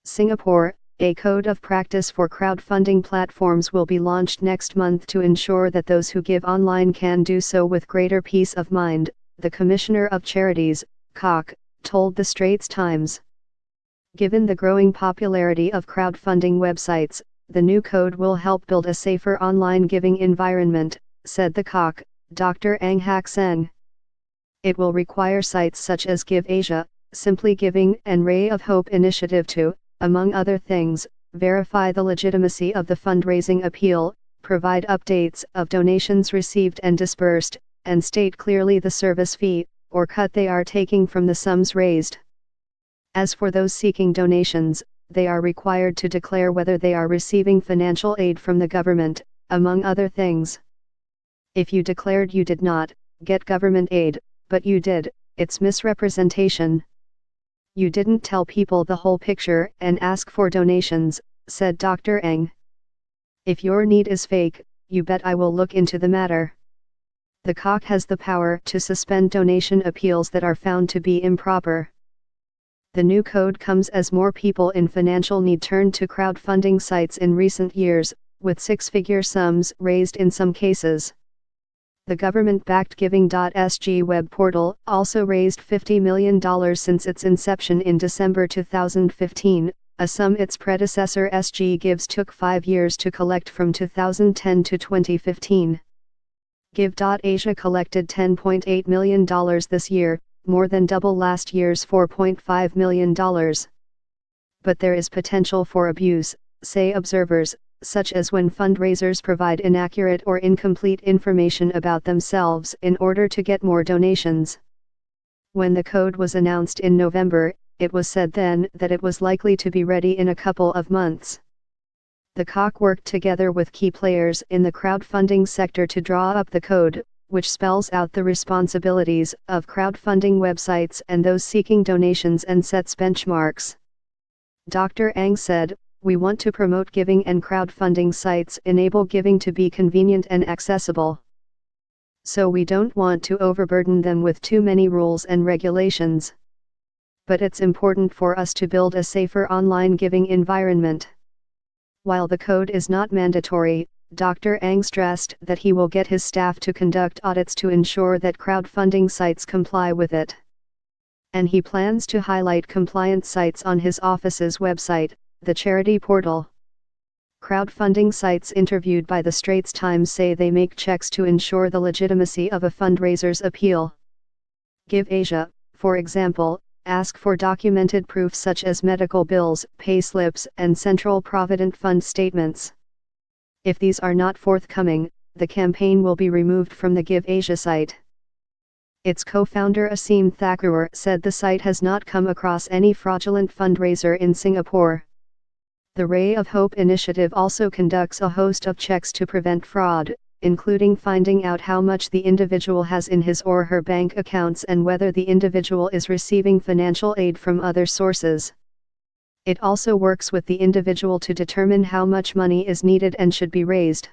Singapore, a code of practice for crowdfunding platforms will be launched next month to ensure that those who give online can do so with greater peace of mind, the Commissioner of Charities, Kok, told the Straits Times. Given the growing popularity of crowdfunding websites, the new code will help build a safer online giving environment, said the Kok, Dr. Ang Hak Seng. It will require sites such as Give Asia, Simply Giving and Ray of Hope Initiative to, among other things, verify the legitimacy of the fundraising appeal, provide updates of donations received and disbursed, and state clearly the service fee, or cut they are taking from the sums raised. As for those seeking donations, they are required to declare whether they are receiving financial aid from the government, among other things. If you declared you did not get government aid, but you did, it's misrepresentation. You didn't tell people the whole picture and ask for donations, said Dr. Ang. If your need is fake, you bet I will look into the matter. The Kok has the power to suspend donation appeals that are found to be improper. The new code comes as more people in financial need turned to crowdfunding sites in recent years, with six-figure sums raised in some cases. The government-backed Giving.sg web portal also raised $50 million since its inception in December 2015, a sum its predecessor SG Gives took 5 years to collect from 2010 to 2015. Give.Asia collected $10.8 million this year, more than double last year's $4.5 million. But there is potential for abuse, say observers, such as when fundraisers provide inaccurate or incomplete information about themselves in order to get more donations. When the code was announced in November, it was said then that it was likely to be ready in a couple of months. The Kok worked together with key players in the crowdfunding sector to draw up the code, which spells out the responsibilities of crowdfunding websites and those seeking donations and sets benchmarks. Dr. Ang said, "We want to promote giving, and crowdfunding sites enable giving to be convenient and accessible. So we don't want to overburden them with too many rules and regulations. But it's important for us to build a safer online giving environment." While the code is not mandatory, Dr. Ang stressed that he will get his staff to conduct audits to ensure that crowdfunding sites comply with it. And he plans to highlight compliant sites on his office's website, the charity portal. Crowdfunding sites interviewed by the Straits Times say they make checks to ensure the legitimacy of a fundraiser's appeal. Give Asia, for example, ask for documented proof such as medical bills, payslips, and Central Provident Fund statements. If these are not forthcoming, the campaign will be removed from the Give Asia site. Its co-founder Aseem Thakur said the site has not come across any fraudulent fundraiser in Singapore. The Ray of Hope initiative also conducts a host of checks to prevent fraud, including finding out how much the individual has in his or her bank accounts and whether the individual is receiving financial aid from other sources. It also works with the individual to determine how much money is needed and should be raised.